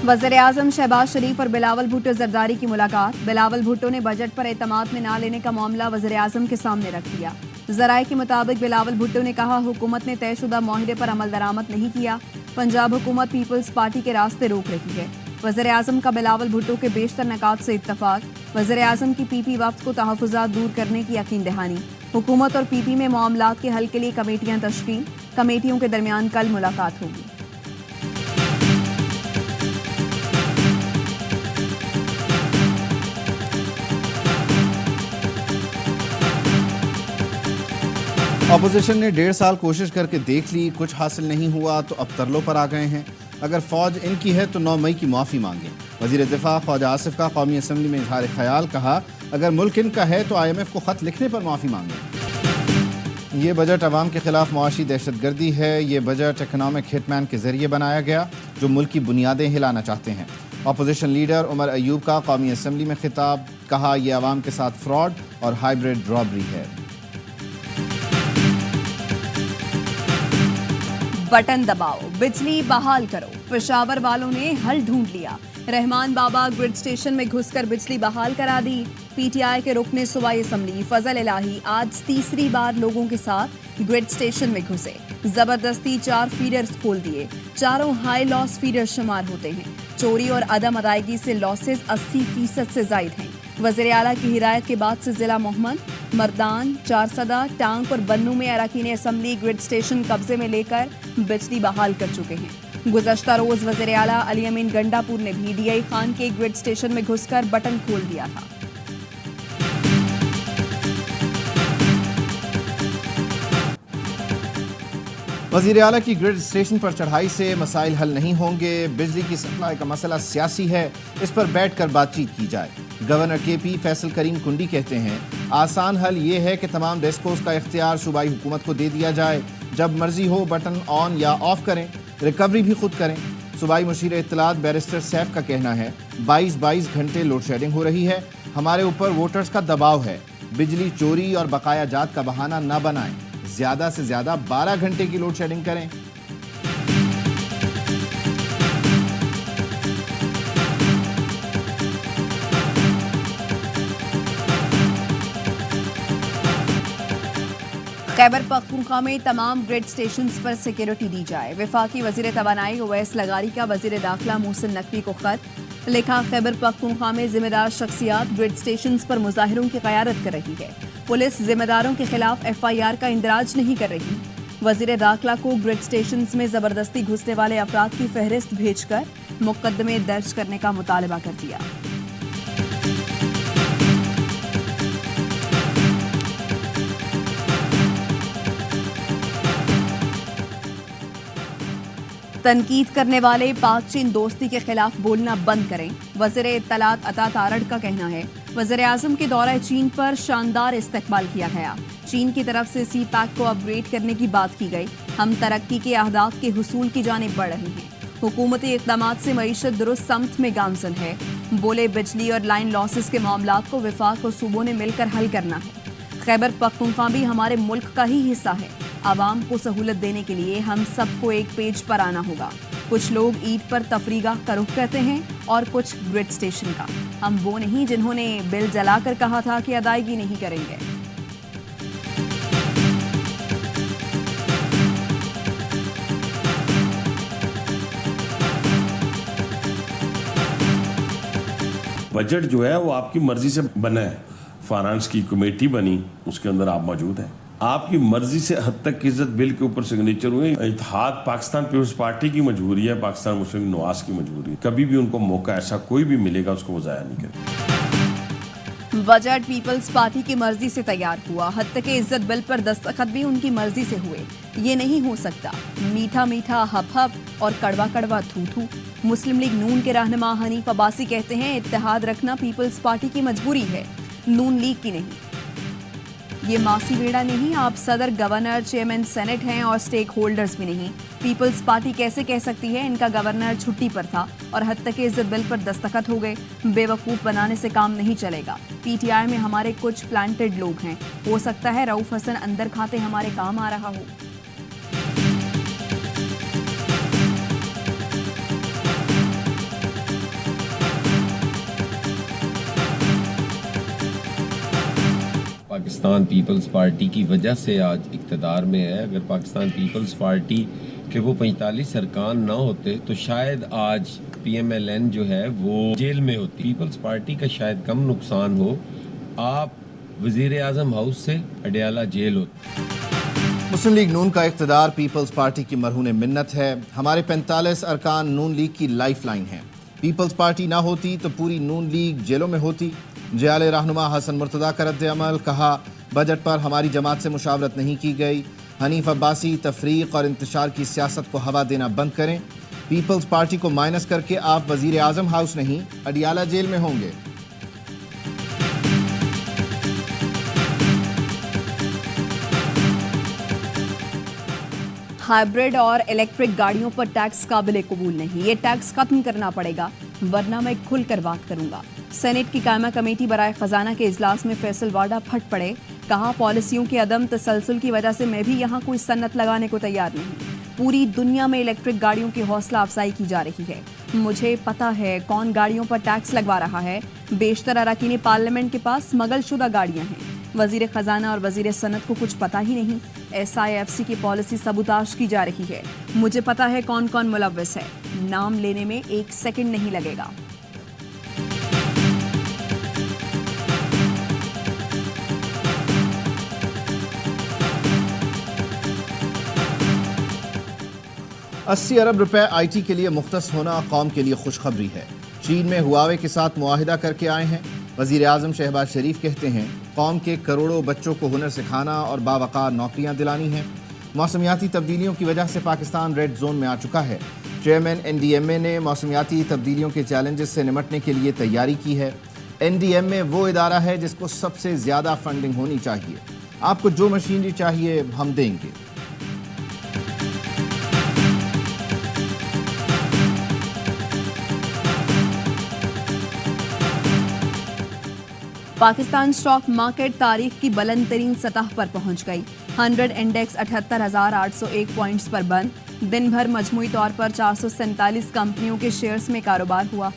वज़ीर-ए-आज़म शहबाज शरीफ और बिलावल भुट्टो जरदारी की मुलाकात। बिलावल भुट्टो ने बजट पर एतमाद में ना लेने का मामला वज़ीर-ए-आज़म के सामने रख दिया। ज़राए के मुताबिक बिलावल भुट्टो ने कहा, हुकूमत ने तयशुदा माहिदे पर अमल दरामद नहीं किया। पंजाब हुकूमत पीपल्स पार्टी के रास्ते रोक रही है। वज़ीर-ए-आज़म का बिलावल भुट्टो के बेशतर नकात से इत्तफाक। वज़ीर-ए-आज़म की पीपी वफ्द को तहफ़्फ़ुज़ात दूर करने की यकीन दहानी। हुकूमत और पीपी में मामलात के हल के लिए कमेटियां तश्कील। कमेटियों के दरमियान कल मुलाकात होगी। अपोजिशन ने 1.5 साल कोशिश करके देख ली, कुछ हासिल नहीं हुआ तो अब तरलों पर आ गए हैं। अगर फौज इनकी है तो 9 मई की माफ़ी मांगे। वज़ीर दिफा ख्वाजा आसिफ का कौमी असम्बली में इजहार ख्याल, कहा अगर मुल्क इनका है तो IMF को ख़त लिखने पर माफ़ी मांगे। ये बजट अवाम के खिलाफ मुआशी दहशत गर्दी है। ये बजट इकनॉमिक हिटमैन के जरिए बनाया गया जो मुल्क की बुनियादें हिलाना चाहते हैं। अपोजिशन लीडर उमर अयूब का कौमी असम्बली में खिताब, कहा यह अवाम के साथ फ्रॉड और हाइब्रिड रॉबरी है। बटन दबाओ, बिजली बहाल करो। पेशावर वालों ने हल ढूंढ लिया। रहमान बाबा ग्रिड स्टेशन में घुसकर बिजली बहाल करा दी। PTI के रुकने सूबाई असम्बली फजल इलाही आज तीसरी बार लोगों के साथ ग्रिड स्टेशन में घुसे। जबरदस्ती 4 फीडर्स खोल दिए। चारों हाई लॉस फीडर शुमार होते हैं। चोरी और अदम अदायगी से लॉसेज 80% से जायद हैं। वज़ीर आला की हिदायत के बाद से जिला मोहम्मद, मर्दान, चारसदा, टांक और बन्नू में अरकान असम्बली ग्रिड स्टेशन कब्जे में लेकर बिजली बहाल कर चुके हैं। गुज़श्ता रोज वज़ीर आला अली अमीन गंडापुर ने भी DI खान के ग्रिड स्टेशन में घुसकर बटन खोल दिया था। वज़ीर आला की ग्रिड स्टेशन पर चढ़ाई से मसाइल हल नहीं होंगे। बिजली की सप्लाई का मसला सियासी है, इस पर बैठ कर बातचीत की जाए। गवर्नर KP फैसल करीम कुंडी कहते हैं आसान हल ये है कि तमाम डेस्कोस का इख्तियार सूबाई हुकूमत को दे दिया जाए। जब मर्जी हो बटन ऑन या ऑफ करें, रिकवरी भी खुद करें। सूबाई मुशीर इत्तलात बैरिस्टर सैफ का कहना है 22 घंटे लोड शेडिंग हो रही है। हमारे ऊपर वोटर्स का दबाव है। बिजली चोरी और बकाया जात का बहाना न बनाएं। ज्यादा से ज्यादा 12 घंटे की लोड शेडिंग करें। खैबर पख्तूनख्वा में तमाम ग्रिड स्टेशंस पर सिक्योरिटी दी जाए। वफाकी वजीर तवानाई ओवैस लगारी का वजीर दाखिला मोहसिन नकवी को खत लिखा। खैबर पख्तूनख्वा में जिम्मेदार शख्सियात ग्रिड स्टेशंस पर मुजाहिरों की क़यादत कर रही है। पुलिस जिम्मेदारों के खिलाफ FIR का इंदराज नहीं कर रही। वजीर दाखिला को ग्रिड स्टेशंस में जबरदस्ती घुसने वाले अफराद की फहरिस्त भेजकर मुकदमे दर्ज करने का मुतालबा कर दिया। तनकीद करने वाले पाक चीन दोस्ती के खिलाफ बोलना बंद करें। वज़ीर इत्तलात अता तारड़ का कहना है वज़ीर-ए-आज़म के दौरे चीन पर शानदार इस्तकबाल किया गया। चीन की तरफ से CPAC को अपग्रेड करने की बात की गई। हम तरक्की के अहदाफ के हुसूल की जानिब बढ़ रहे हैं। हुकूमती इक़दामात से मईशत दुरुस्त समत में गामजन है। बोले बिजली और लाइन लॉसेस के मामलात को वफाक और सूबों ने मिलकर हल करना है। खैबर पख्तूनख्वा भी हमारे मुल्क का ही हिस्सा है। आवाम को सहूलत देने के लिए हम सबको एक पेज पर आना होगा। कुछ लोग ईद पर तफरीगाह का रुख करते हैं और कुछ ग्रिड स्टेशन का। हम वो नहीं जिन्होंने बिल जलाकर कहा था कि अदायगी नहीं करेंगे। बजट जो है वो आपकी मर्जी से बना है। फाइनेंस की कमेटी बनी, उसके अंदर आप मौजूद हैं। आपकी मर्जी से हद तक की इज्जत बिल के ऊपर सिग्नेचर हुए। इत्तेहाद पाकिस्तान पीपल्स पार्टी की मजबूरी है, पाकिस्तान मुस्लिम नवाज की मजबूरी है। कभी भी उनको मौका ऐसा कोई भी मिलेगा उसको वो जाया नहीं करेंगे। बजट पीपल्स पार्टी की मर्जी से तैयार हुआ। हद तक इज्जत बिल पर दस्तखत भी उनकी मर्जी से हुए। ये नहीं हो सकता। मीठा मीठा हप हप और कड़वा कड़वा थू थू। मुस्लिम लीग नून के रहनुमा हनीफ अब्बासी कहते हैं इत्तेहाद रखना पीपल्स पार्टी की मजबूरी है, नून लीग की नहीं। ये मासी बेड़ा नहीं। आप सदर, गवर्नर, चेयरमैन सेनेट हैं और स्टेक होल्डर्स भी नहीं। पीपल्स पार्टी कैसे कह सकती है इनका गवर्नर छुट्टी पर था और हद तक इज्जत बिल पर दस्तखत हो गए। बेवकूफ़ बनाने से काम नहीं चलेगा। PTI में हमारे कुछ प्लांटेड लोग हैं। हो सकता है रऊफ हसन अंदर खाते हमारे काम आ रहा हो। پاکستان پیپلز پارٹی کی وجہ سے آج اقتدار میں ہے. اگر پاکستان پیپلز پارٹی کے وہ 45 ارکان نہ ہوتے تو شاید آج پی ایم ایل این جو ہے وہ جیل میں ہوتی. پیپلز پارٹی کا شاید کم نقصان ہو, آپ وزیر اعظم ہاؤس سے اڈیالہ جیل ہوتی. مسلم لیگ نون کا اقتدار پیپلز پارٹی کی مرہون منت ہے. ہمارے 45 ارکان نون لیگ کی لائف لائن ہیں. پیپلز پارٹی نہ ہوتی تو پوری نون لیگ جیلوں میں ہوتی. جیال رہنما حسن مرتضیٰ کا رد عمل, کہا بجٹ پر ہماری جماعت سے مشاورت نہیں کی گئی. حنیف عباسی تفریق اور انتشار کی سیاست کو ہوا دینا بند کریں. پیپلز پارٹی کو مائنس کر کے آپ وزیر اعظم ہاؤس نہیں اڈیالہ جیل میں ہوں گے. ہائیبرڈ اور الیکٹرک گاڑیوں پر ٹیکس قابل قبول نہیں. یہ ٹیکس ختم کرنا پڑے گا ورنہ میں کھل کر بات کروں گا. سینٹ کی قائمہ کمیٹی برائے خزانہ کے اجلاس میں فیصل واڈا پھٹ پڑے. کہا پالیسیوں کے عدم تسلسل کی وجہ سے میں بھی یہاں کوئی صنعت لگانے کو تیار نہیں. پوری دنیا میں الیکٹرک گاڑیوں کی حوصلہ افزائی کی جا رہی ہے. مجھے پتا ہے کون گاڑیوں پر ٹیکس لگوا رہا ہے. بیشتر اراکین پارلیمنٹ کے پاس اسمگل شدہ گاڑیاں ہیں. وزیر خزانہ اور وزیر صنعت کو کچھ پتہ ہی نہیں. ایس آئی ایف سی کی پالیسی سبوتاژ کی جا رہی ہے. مجھے پتا ہے کون کون ملوث ہے. نام لینے میں 1 سیکنڈ نہیں لگے گا. $80 ارب آئی ٹی کے لیے مختص ہونا قوم کے لیے خوشخبری ہے. چین میں ہواوے کے ساتھ معاہدہ کر کے آئے ہیں. وزیر اعظم شہباز شریف کہتے ہیں قوم کے کروڑوں بچوں کو ہنر سکھانا اور باوقار نوکریاں دلانی ہیں. موسمیاتی تبدیلیوں کی وجہ سے پاکستان ریڈ زون میں آ چکا ہے. چیئرمین این ڈی ایم اے نے موسمیاتی تبدیلیوں کے چیلنجز سے نمٹنے کے لیے تیاری کی ہے. این ڈی ایم اے وہ ادارہ ہے جس کو سب سے زیادہ فنڈنگ ہونی چاہیے. آپ کو جو مشینری چاہیے ہم دیں گے. پاکستان اسٹاک مارکیٹ تاریخ کی بلند ترین سطح پر پہنچ گئی. 100 انڈیکس 78,801 پوائنٹس پر بند. دن بھر مجموعی طور پر 447 کمپنیوں کے شیئرز میں کاروبار ہوا.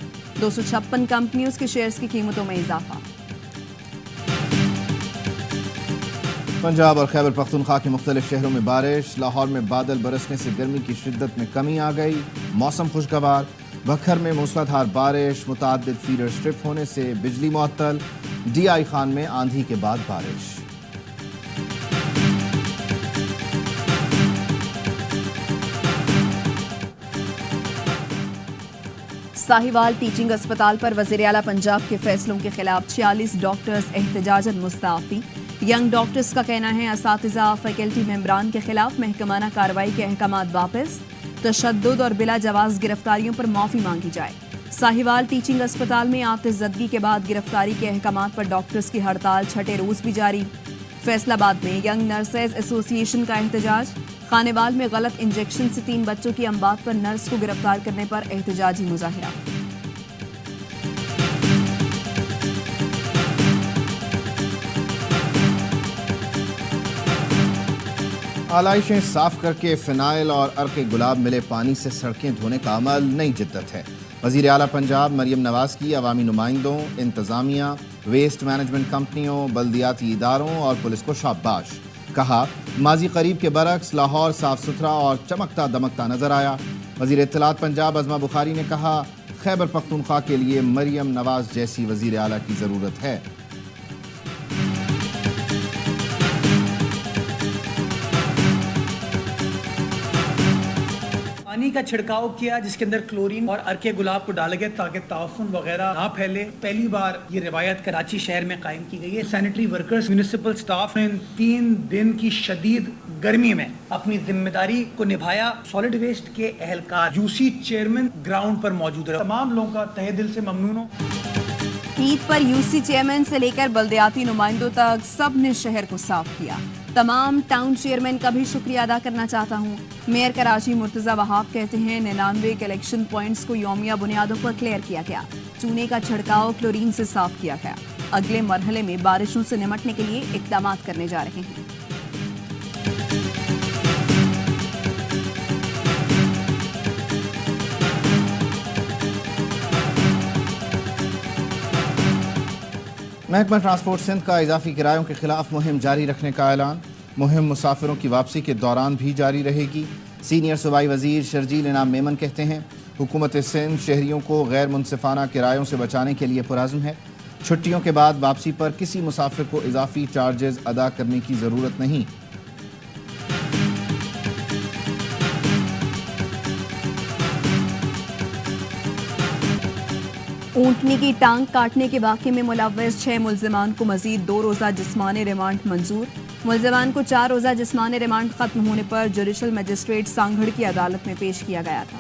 256 کمپنیوں کے شیئرز کی قیمتوں میں اضافہ. پنجاب اور خیبر پختونخوا کے مختلف شہروں میں بارش. لاہور میں بادل برسنے سے گرمی کی شدت میں کمی آ گئی. موسم خوشگوار. بکھر میں موسلادھار بارش. متعدد فیڈر سٹرپ ہونے سے بجلی معطل. ڈی آئی خان میں آندھی کے بعد بارش. ساہیوال ٹیچنگ اسپتال پر وزیر اعلیٰ پنجاب کے فیصلوں کے خلاف 46 ڈاکٹرز احتجاجاً مستعفی. ینگ ڈاکٹرز کا کہنا ہے اساتذہ فیکلٹی ممبران کے خلاف محکمانہ کارروائی کے احکامات واپس. تشدد اور بلا جواز گرفتاریوں پر معافی مانگی جائے. ساہیوال ٹیچنگ اسپتال میں آتش زدگی کے بعد گرفتاری کے احکامات پر ڈاکٹرز کی ہڑتال 6 روز بھی جاری. فیصل آباد میں ینگ نرسز ایسوسی ایشن کا احتجاج. خانیوال میں غلط انجیکشن سے 3 بچوں کی اموات پر نرس کو گرفتار کرنے پر احتجاجی مظاہرہ. آلائشیں صاف کر کے فنائل اور عرق گلاب ملے پانی سے سڑکیں دھونے کا عمل نئی جدت ہے. وزیر اعلیٰ پنجاب مریم نواز کی عوامی نمائندوں، انتظامیہ، ویسٹ مینجمنٹ کمپنیوں، بلدیاتی اداروں اور پولیس کو شاباش. کہا ماضی قریب کے برعکس لاہور صاف ستھرا اور چمکتا دمکتا نظر آیا. وزیر اطلاعات پنجاب عظمہ بخاری نے کہا خیبر پختونخوا کے لیے مریم نواز جیسی وزیر اعلیٰ کی ضرورت ہے. پانی کا چھڑکاؤ کیا جس کے اندر کلورین اور عرق گلاب کو ڈالا گیا تاکہ تعفن وغیرہ نہ پھیلے. پہلی بار یہ روایت کراچی شہر میں قائم کی گئی ہے. سینیٹری ورکرز، میونسپل سٹاف نے 3 دن کی شدید گرمی میں اپنی ذمہ داری کو نبھایا. سالڈ ویسٹ کے اہلکار یو سی چیئرمین گراؤنڈ پر موجود رہے. تمام لوگوں کا تہہ دل سے ممنون ہوں. عید پر یو سی چیئرمین سے لے کر بلدیاتی نمائندوں تک سب نے شہر کو صاف کیا. تمام ٹاؤن چیئرمین کا بھی شکریہ ادا کرنا چاہتا ہوں. میئر کراچی مرتضی وہاب کہتے ہیں 99 کلیکشن پوائنٹس کو یومیہ بنیادوں پر کلیئر کیا گیا. چونے کا چھڑکاؤ کلورین سے صاف کیا گیا. اگلے مرحلے میں بارشوں سے نمٹنے کے لیے اقدامات کرنے جا رہے ہیں. महकमा ट्रांसपोर्ट सिंध का इजाफी किरायों के खिलाफ मुहिम जारी रखने का ऐलान। मुहिम मुसाफिरों की वापसी के दौरान भी जारी रहेगी। सीनियर सूबाई वजीर शर्जील इनाम मेमन कहते हैं हुकूमत सिंध शहरियों को गैर मुनसिफाना किरायों से बचाने के लिए पुरअज़्म है। छुट्टियों के बाद वापसी पर किसी मुसाफिर को इजाफी चार्जेस अदा करने की ज़रूरत नहीं। ऊंटनी की टांग काटने के वाक़े में मुलव्वस 6 मुल्ज़िमान को मज़ीद 2 रोज़ा जिस्मानी रिमांड मंजूर। मुल्ज़िमान को 4 रोज़ा जिस्मानी रिमांड ख़त्म होने पर जुडिशल मजिस्ट्रेट सांगड़ की अदालत में पेश किया गया था।